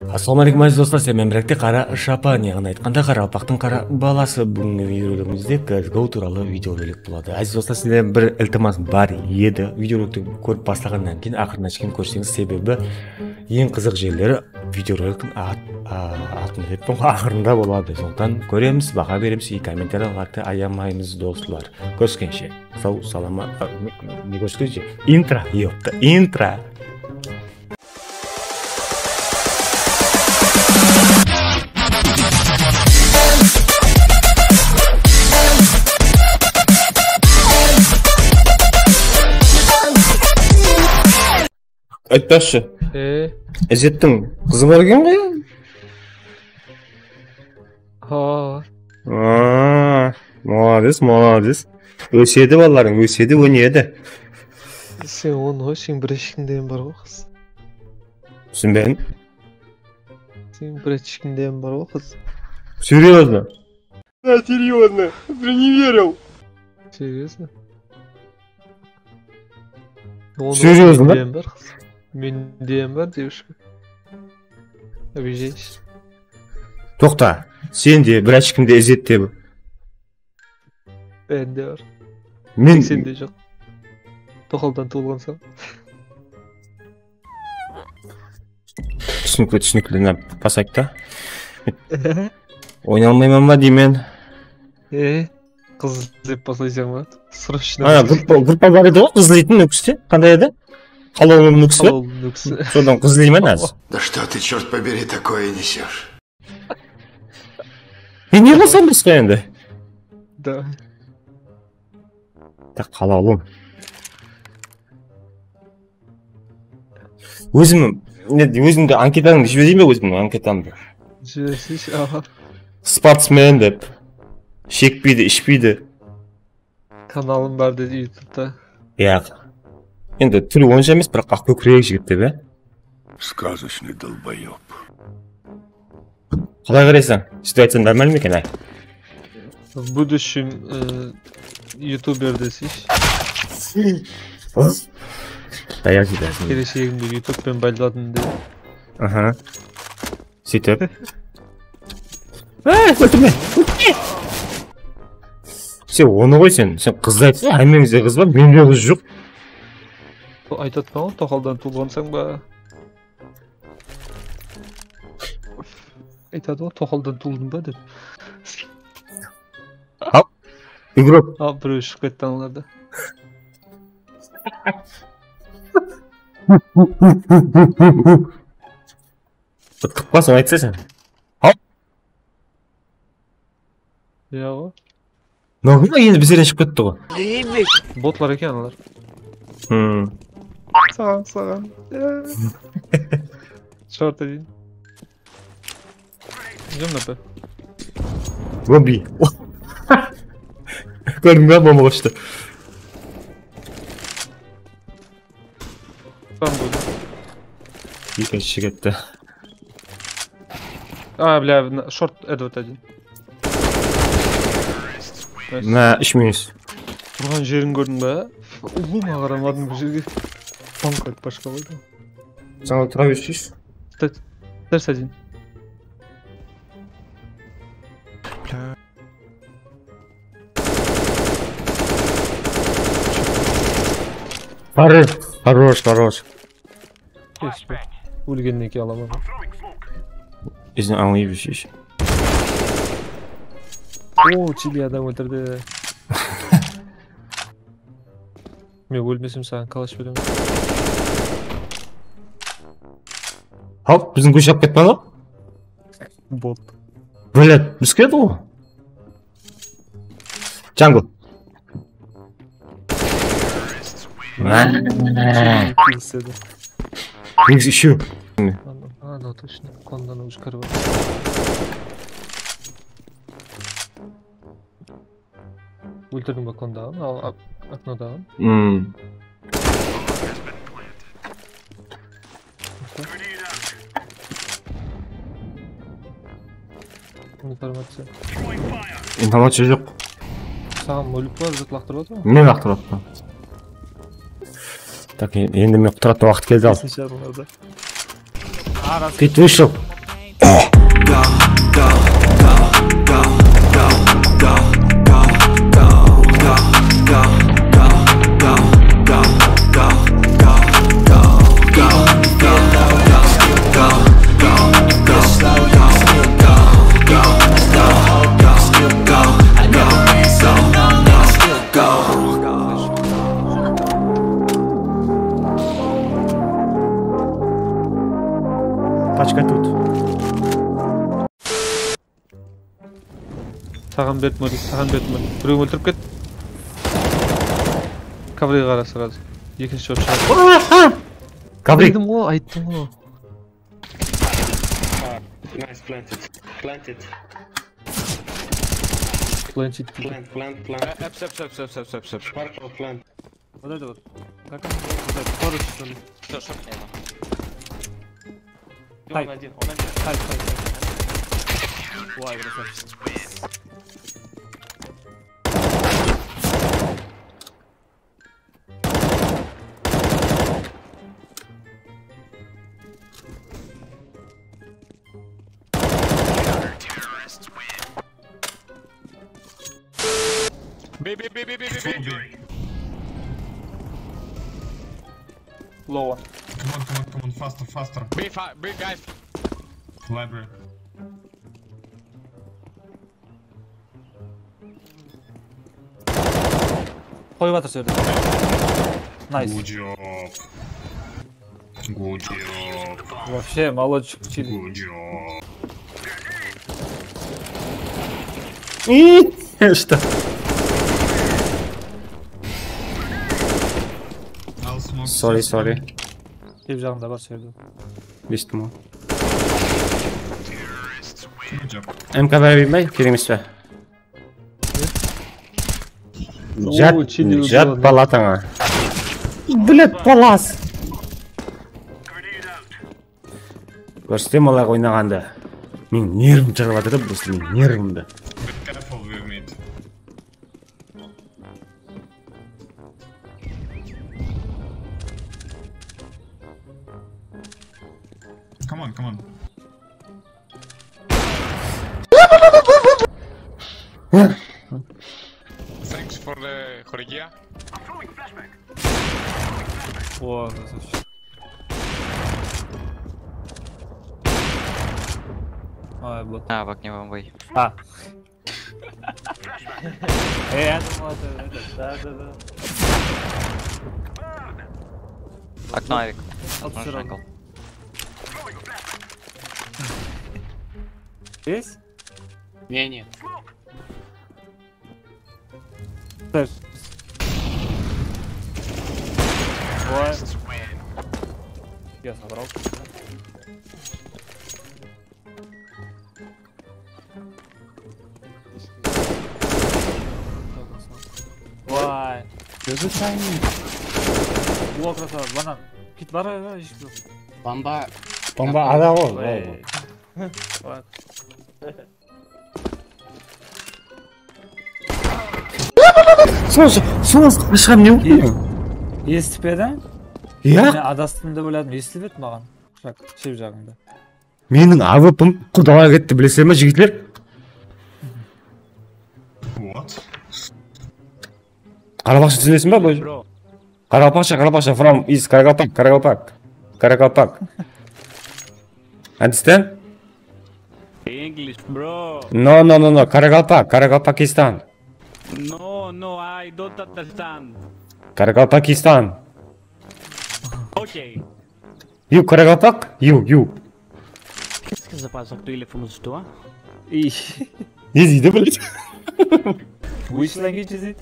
Ассаламу алейкум азиз достар, сен менен бирикте кара шапан, яғни айтканда карабактын кара баласы. Бүгүнкү видеолорубузда CS:GO тууралуу видео ролик болот. Азиз достар, сиздерден бир илтимас бар еді. Видеороликти көрүп баштагандан кийин акырына чейин көрсөңүз, себеби эң кызык жерлери видеороликтин атын айтпам, акырында болот. Сондуктан көрөбүз, бака беребиз, комментарияларды аямайбыз достор. Көрүшкөнчө. Сау салама. Не көрсөтөчү? Интро, ёпта, интро. Айтпақшы. Әзеттің қызы бар екен ғой? Молодец. Өседі балаларың, өседі, өнеді. Сен оны ғой, сен бір ешкінден бар ғой қыз. Түсінбедім? Сен бір ешкінден бар ғой қыз. Серьезно? Да, серьезно. Ты не верил. Серьезно? Серьезно? Мен дейін бар, девушка. Обижайся. Тоқта, сен де бір ешкімде ізетте бұл. Бәнде бар. Мен... Сенде жоқ. Тоқалдан туылған сан. Түсінікті, пасайық та. Ойналмайман ба деймен. Қыз іздеп пасайсаң ба? Срочно. Группа бар еді ғой, қыз іздейтін нүкісте. Қандай еді? Халал нүкісі бе? Содан қыз іздеймен аз. Да что ты, черт побери, такое несешь? Мен не қылсам бесқа енді? Да. Так, халалым. Өзімді анкетаңды жіберейін бе өзімнің анкетамды? Жіберсейші, аға. Спортсмен деп. Шекпейді, ішпейді. Каналым бар деді ютубта. Яқ. Енді түрі онша емес, бірақ ақ көкірек жігіт деп, Сказочный долбоёб. Қалай қарайсың? Сөйтіп айтсаң нормально ма екен, В будущем ютубер десейші. Даяқ жейді. Келешегімді ютубпен байладым деп. Аха. Сөйтіп. Өлтірме! Сен оны ғой сен қызды айтсың, әмеңізде қыз бар, менде қыз жоқ. Айтат па ғой, тоқалдан туылғансаң ба? Айтады ғой, тоқалдан туылдың ба деп. Ап, игрок. Біреу шығып кетті аналарда. Бұтқып басың айтса сен. Ап. Иә ғой. Нағын ба енді біздерден шығып кетті ғой? Ботлар екен аналар. Саған. Шорт әдейін. Жем напы. Лобби. Көрдің ба, бомба қошты. Там болды. Екінші кетті. Бля, шорт әдвот әдейін. Мә, ішмейіз. Тұрған жерін көрдің ба? Ұлыма қарамадым бұл жерге. Панк айтып башқа болды. Саңа тұра бершейіз? Дәрс әдейін. Хорош. Өлгеннен кейін аламын. Ізін аңлай бершейіз. Чили адам өлтірді. Мен өлмесім саған калаш берем. Хап, біздің көш ап кетпен ғой? Бот. Блядь, біз кеді ғой? Джангл. Негіз үшеу. Да, точно. Кондан уже кіріп. Өлтірдің ба кондағын? Окнодағын? Информация жоқ. Саған өліп бар, жұрт лақтырып отыр ма? Мен лақтырып отыр. Так, енді мен құтыратын уақыт келді ал. Ты вышел. Пачка тут. Саған бердім өлі, саған бердім өлі. Біреуін өлтіріп кет. Кавриға қара сразу. Екінші жауап шығады. Кабрик. Айттым ғой, айттым ғой. Nice, planted. Planted. Planted. Plant. Эп. Purple plant. Вот это вот. Как он? Вот это. Поруч, что ли? Все, шок нема. Тай. Он один. Хай. Ой, красавчик. B. Low one. Come on, faster. B guys. Library. Koyup atır söyle. Nice. Good job. Вообще, молодчик, чили. Good job. Что? I'll smoke. Sorry. Kep жағында бар söyle. Бестім о. Good job. МК бермей, керек емес пе? Жат палатаңа. Блядь, палас. Көрсетем олай ойнағанды. Мен нервім шығып жатыр да, просто мен нервімді. Be careful with me. Come on. Thanks for the Хоригия. О, красавчик. Ой, бот. А, в окне бомбой. А. Я думал, это, да. Окно авик. Отсырал. Есть? Не. Флэш. Ой. Я собрал. Вай. О, красава, банан. Кит бар га ешкі. Бомба. Бомба ада ғой. Вай. Соңыз шығам не оқиын? Естіп еді? Иә? Мен адастым деп ойладым, естіліп еді маған. Шеп жағында. Менің авыпым құдала кетті, білесен ме жігітлер? What? Қарабақшы түсінесің ба, бой? Қарабақшы, from is Карагалпак. Understand? English, bro. No, Карагалпакистан. No, I don't understand. Карагалпакистан. Okay. You Карагалпак? You. Qu'est-ce que ça passe avec les fameux toi? İyi. Не дейді, блядь? Which language is it?